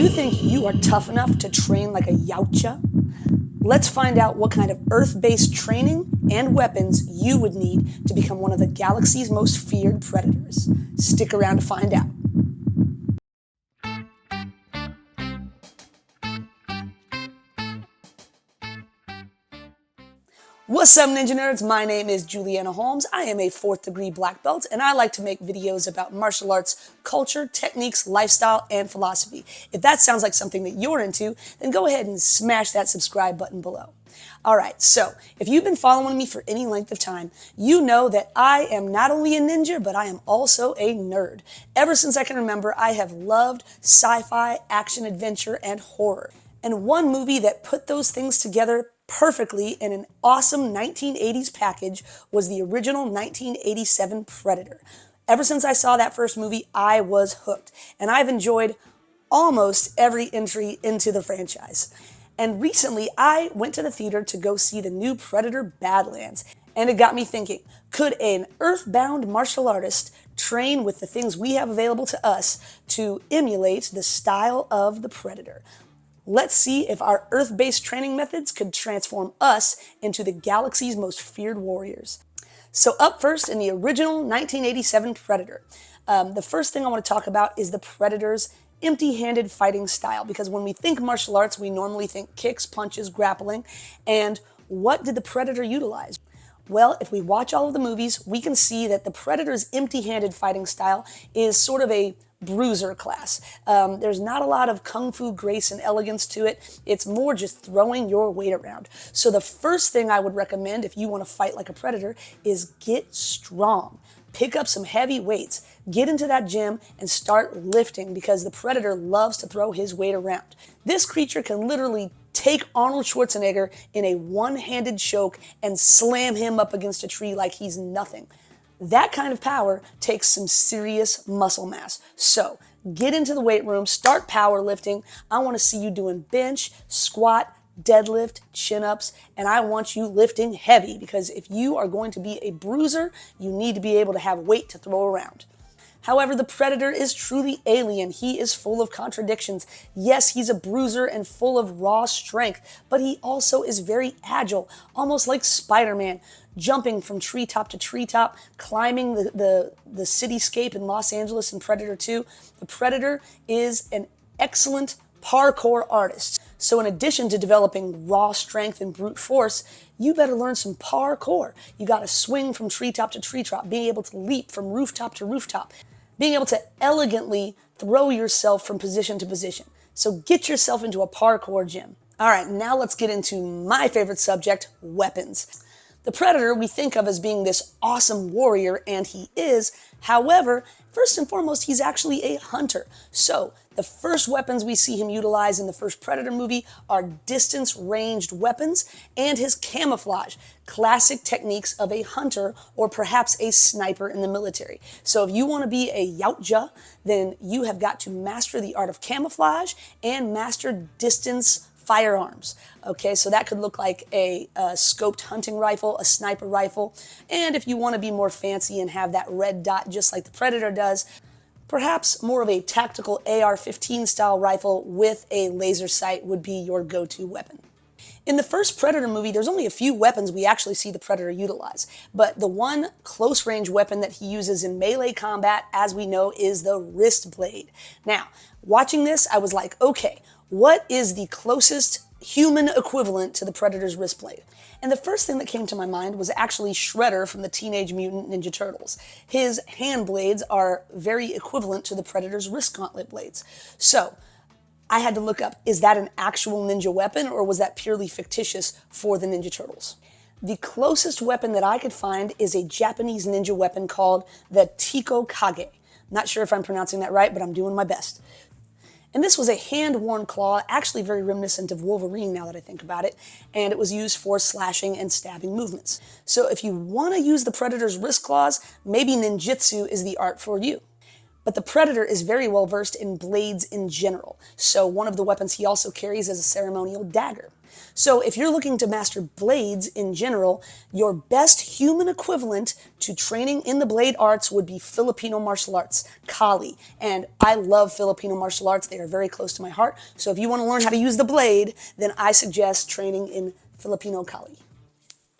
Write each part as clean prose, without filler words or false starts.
you think you are tough enough to train like a yautja? Let's find out what kind of Earth-based training and weapons you would need to become one of the galaxy's most feared predators. Stick around to find out. What's up, Ninja Nerds? My name is Julianna Holmes. I am a 4th degree black belt, and I like to make videos about martial arts, culture, techniques, lifestyle, and philosophy. If that sounds like something that you're into, then go ahead and smash that subscribe button below. Alright, so if you've been following me for any length of time, you know that I am not only a ninja, but I am also a nerd. Ever since I can remember, I have loved sci-fi, action, adventure, and horror. And one movie that put those things together perfectly in an awesome 1980s package was the original 1987 Predator. Ever since I saw that first movie, I was hooked, and I've enjoyed almost every entry into the franchise. And recently, I went to the theater to go see the new Predator Badlands, and it got me thinking, could an earthbound martial artist train with the things we have available to us to emulate the style of the Predator? Let's see if our Earth-based training methods could transform us into the galaxy's most feared warriors. So up first, in the original 1987 Predator, the first thing I want to talk about is the Predator's empty-handed fighting style, because when we think martial arts, we normally think kicks, punches, grappling, and what did the Predator utilize? Well, if we watch all of the movies, we can see that the Predator's empty-handed fighting style is sort of a bruiser class. There's not a lot of kung fu grace and elegance to it. It's more just throwing your weight around. So the first thing I would recommend if you want to fight like a predator is get strong. Pick up some heavy weights. Get into that gym and start lifting, because the predator loves to throw his weight around. This creature can literally take Arnold Schwarzenegger in a one-handed choke and slam him up against a tree like he's nothing. That kind of power takes some serious muscle mass. So get into the weight room, start powerlifting. I want to see you doing bench, squat, deadlift, chin-ups, and I want you lifting heavy, because if you are going to be a bruiser, you need to be able to have weight to throw around. However, the Predator is truly alien. He is full of contradictions. Yes, he's a bruiser and full of raw strength, but he also is very agile, almost like Spider-Man, jumping from treetop to treetop, climbing the cityscape in Los Angeles in Predator 2. The Predator is an excellent parkour artist. So in addition to developing raw strength and brute force, you better learn some parkour. You got to swing from treetop to treetop, being able to leap from rooftop to rooftop, being able to elegantly throw yourself from position to position. So get yourself into a parkour gym. All right, now let's get into my favorite subject, weapons. The Predator we think of as being this awesome warrior, and he is. However, first and foremost, he's actually a hunter. So the first weapons we see him utilize in the first Predator movie are distance-ranged weapons and his camouflage, classic techniques of a hunter or perhaps a sniper in the military. So if you want to be a yautja, then you have got to master the art of camouflage and master distance firearms. Okay, so that could look like a scoped hunting rifle, a sniper rifle, and if you want to be more fancy and have that red dot just like the Predator does, perhaps more of a tactical AR-15 style rifle with a laser sight would be your go-to weapon. In the first Predator movie, there's only a few weapons we actually see the Predator utilize, but the one close-range weapon that he uses in melee combat, as we know, is the wrist blade. Now, watching this, I was like, okay, what is the closest human equivalent to the Predator's wrist blade? And the first thing that came to my mind was actually Shredder from the Teenage Mutant Ninja Turtles. His hand blades are very equivalent to the Predator's wrist gauntlet blades. So I had to look up, is that an actual ninja weapon, or was that purely fictitious for the Ninja Turtles? The closest weapon that I could find is a Japanese ninja weapon called the Tiko Kage. Not sure if I'm pronouncing that right, but I'm doing my best. And this was a hand-worn claw, actually very reminiscent of Wolverine now that I think about it, and it was used for slashing and stabbing movements. So if you want to use the Predator's wrist claws, maybe ninjutsu is the art for you. But the predator is very well versed in blades in general. So one of the weapons he also carries is a ceremonial dagger. So if you're looking to master blades in general, your best human equivalent to training in the blade arts would be Filipino martial arts, Kali. And I love Filipino martial arts. They are very close to my heart. So if you want to learn how to use the blade, then I suggest training in Filipino Kali.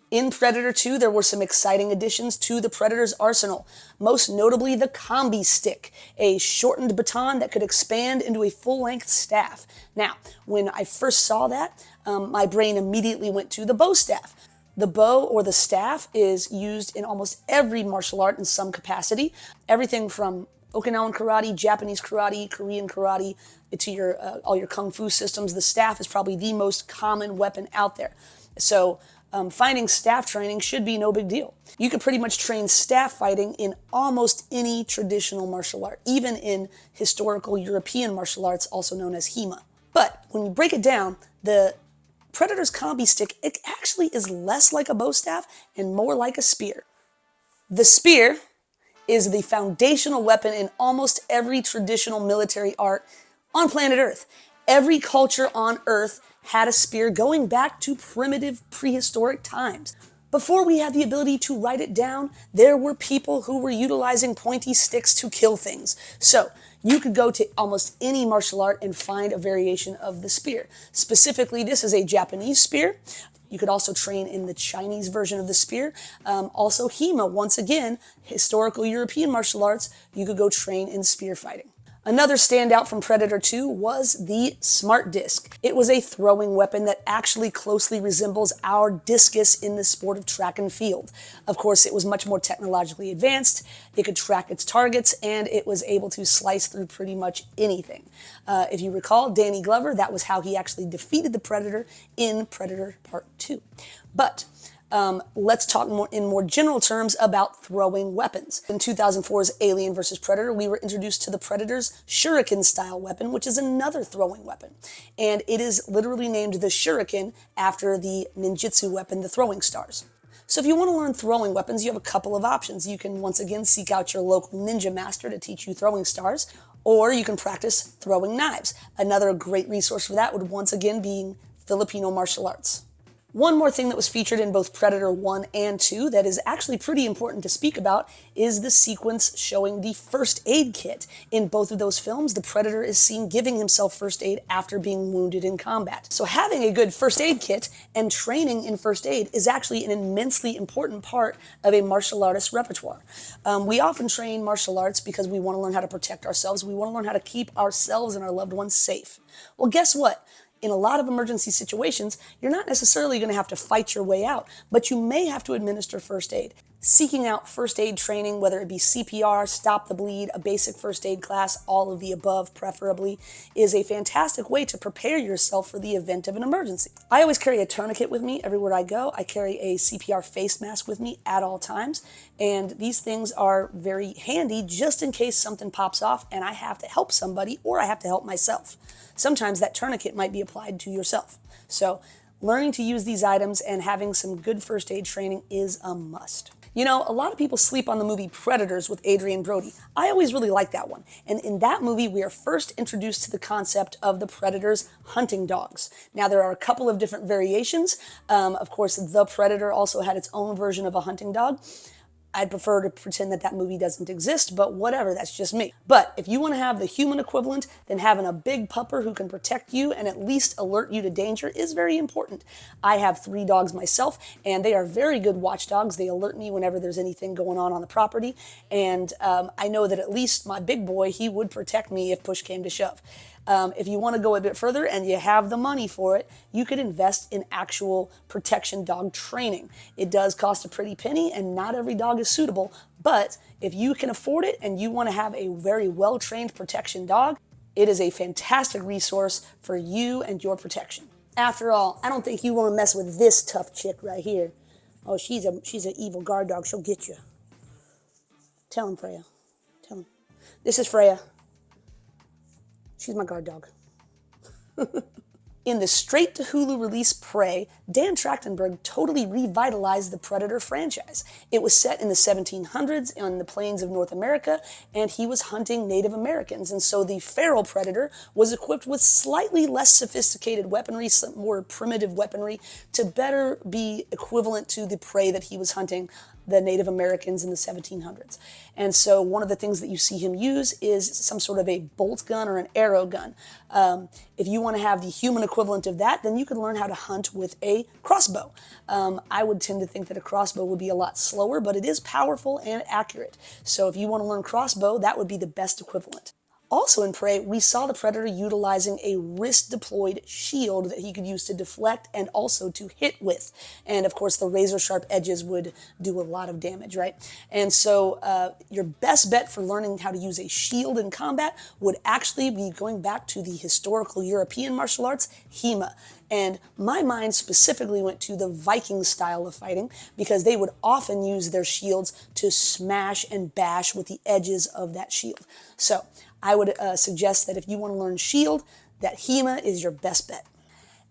In Predator 2, there were some exciting additions to the Predator's arsenal, most notably the combi stick, a shortened baton that could expand into a full-length staff. Now, when I first saw that, my brain immediately went to the bow staff. The bow or the staff is used in almost every martial art in some capacity, everything from Okinawan karate, Japanese karate, Korean karate, to your all your kung fu systems. The staff is probably the most common weapon out there. So finding staff training should be no big deal. You could pretty much train staff fighting in almost any traditional martial art, even in historical European martial arts, also known as HEMA. But when you break it down, the Predator's combi stick, it actually is less like a bow staff and more like a spear. The spear is the foundational weapon in almost every traditional military art on planet Earth. Every culture on Earth had a spear going back to primitive prehistoric times. Before we had the ability to write it down, there were people who were utilizing pointy sticks to kill things. So you could go to almost any martial art and find a variation of the spear. Specifically, this is a Japanese spear. You could also train in the Chinese version of the spear. Also HEMA, once again, historical European martial arts, you could go train in spear fighting. Another standout from Predator 2 was the Smart Disc. It was a throwing weapon that actually closely resembles our discus in the sport of track and field. Of course, it was much more technologically advanced, it could track its targets, and it was able to slice through pretty much anything. If you recall, Danny Glover, that was how he actually defeated the Predator in Predator Part 2. But let's talk in more general terms about throwing weapons. In 2004's Alien vs. Predator, we were introduced to the Predator's Shuriken-style weapon, which is another throwing weapon. And it is literally named the Shuriken after the ninjutsu weapon, the throwing stars. So if you want to learn throwing weapons, you have a couple of options. You can once again seek out your local ninja master to teach you throwing stars, or you can practice throwing knives. Another great resource for that would once again be Filipino martial arts. One more thing that was featured in both Predator 1 and 2 that is actually pretty important to speak about is the sequence showing the first aid kit. In both of those films, the Predator is seen giving himself first aid after being wounded in combat. So having a good first aid kit and training in first aid is actually an immensely important part of a martial artist's repertoire. We often train martial arts because we want to learn how to protect ourselves. We want to learn how to keep ourselves and our loved ones safe. Well, guess what? In a lot of emergency situations, you're not necessarily going to have to fight your way out, but you may have to administer first aid. Seeking out first aid training, whether it be CPR, stop the bleed, a basic first aid class, all of the above preferably, is a fantastic way to prepare yourself for the event of an emergency. I always carry a tourniquet with me everywhere I go. I carry a CPR face mask with me at all times, and these things are very handy just in case something pops off and I have to help somebody or I have to help myself. Sometimes that tourniquet might be applied to yourself. So learning to use these items and having some good first aid training is a must. You know, a lot of people sleep on the movie Predators with Adrian Brody. I always really liked that one. And in that movie, we are first introduced to the concept of the Predator's hunting dogs. Now, there are a couple of different variations. Of course, the Predator also had its own version of a hunting dog. I'd prefer to pretend that that movie doesn't exist, but whatever, that's just me. But if you want to have the human equivalent, then having a big pupper who can protect you and at least alert you to danger is very important. I have 3 dogs myself, and they are very good watchdogs. They alert me whenever there's anything going on the property, and I know that at least my big boy, he would protect me if push came to shove. If you want to go a bit further and you have the money for it, you could invest in actual protection dog training. It does cost a pretty penny and not every dog is suitable, but if you can afford it and you want to have a very well-trained protection dog, it is a fantastic resource for you and your protection. After all, I don't think you want to mess with this tough chick right here. Oh, she's an evil guard dog. She'll get you. Tell him, Freya. Tell him. This is Freya. She's my guard dog. In the straight-to-Hulu release Prey, Dan Trachtenberg totally revitalized the Predator franchise. It was set in the 1700s on the plains of North America, and he was hunting Native Americans. And so the feral Predator was equipped with slightly less sophisticated weaponry, some more primitive weaponry, to better be equivalent to the prey that he was hunting, the Native Americans in the 1700s. And so one of the things that you see him use is some sort of a bolt gun or an arrow gun. If you want to have the human equivalent of that, then you can learn how to hunt with a crossbow. I would tend to think that a crossbow would be a lot slower, but it is powerful and accurate. So if you want to learn crossbow, that would be the best equivalent. Also in Prey, we saw the Predator utilizing a wrist-deployed shield that he could use to deflect and also to hit with. And of course, the razor-sharp edges would do a lot of damage, right? And so your best bet for learning how to use a shield in combat would actually be going back to the historical European martial arts, HEMA. And my mind specifically went to the Viking style of fighting because they would often use their shields to smash and bash with the edges of that shield. So I would suggest that if you want to learn shield, that HEMA is your best bet.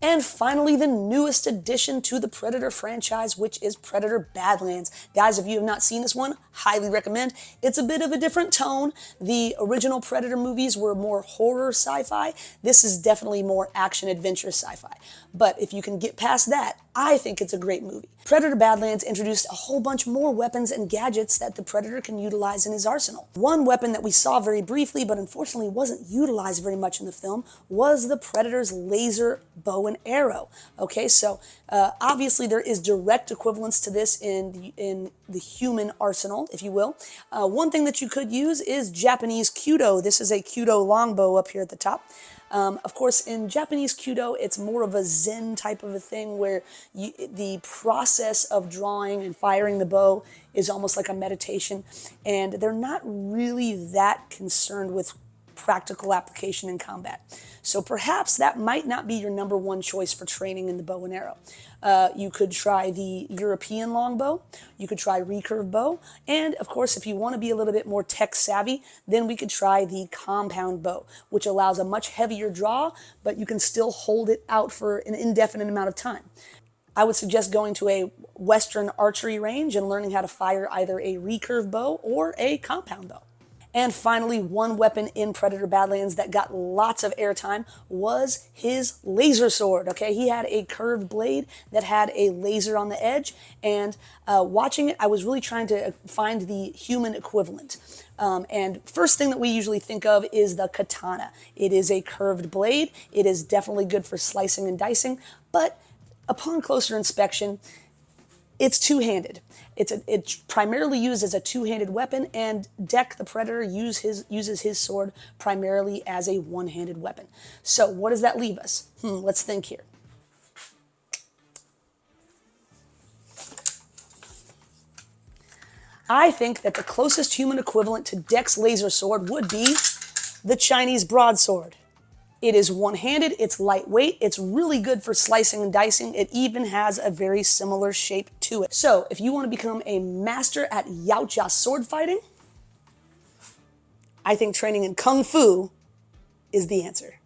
And finally, the newest addition to the Predator franchise, which is Predator Badlands. Guys, if you have not seen this one, highly recommend. It's a bit of a different tone. The original Predator movies were more horror sci-fi. This is definitely more action-adventure sci-fi. But if you can get past that, I think it's a great movie. Predator Badlands introduced a whole bunch more weapons and gadgets that the Predator can utilize in his arsenal. One weapon that we saw very briefly, but unfortunately wasn't utilized very much in the film, was the Predator's laser bow and arrow. Okay, so obviously there is direct equivalence to this in the human arsenal, if you will. One thing that you could use is Japanese Kyudo. This is a Kyudo longbow up here at the top. Of course, in Japanese Kyudo, it's more of a Zen type of a thing where the process of drawing and firing the bow is almost like a meditation, and they're not really that concerned with practical application in combat. So perhaps that might not be your number one choice for training in the bow and arrow. You could try the European longbow, you could try recurve bow, and of course if you want to be a little bit more tech savvy, then we could try the compound bow, which allows a much heavier draw, but you can still hold it out for an indefinite amount of time. I would suggest going to a Western archery range and learning how to fire either a recurve bow or a compound bow. And finally, one weapon in Predator Badlands that got lots of airtime was his laser sword, okay? He had a curved blade that had a laser on the edge, and watching it, I was really trying to find the human equivalent. And first thing that we usually think of is the katana. It is a curved blade. It is definitely good for slicing and dicing, but upon closer inspection, it's two-handed. It's primarily used as a two-handed weapon, and Dek the Predator uses his sword primarily as a one-handed weapon. So what does that leave us? Let's think here. I think that the closest human equivalent to Dek's laser sword would be the Chinese broadsword. It is one-handed, it's lightweight, it's really good for slicing and dicing. It even has a very similar shape to it. So if you want to become a master at yautja sword fighting, I think training in Kung Fu is the answer.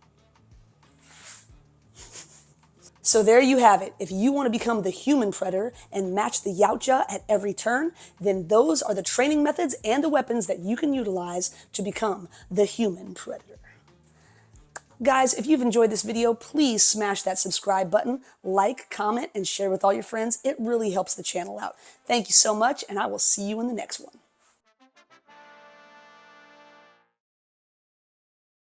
So there you have it. If you want to become the human Predator and match the yautja at every turn, then those are the training methods and the weapons that you can utilize to become the human Predator. Guys, if you've enjoyed this video, please smash that subscribe button, like, comment, and share with all your friends. It really helps the channel out. Thank you so much, and I will see you in the next one.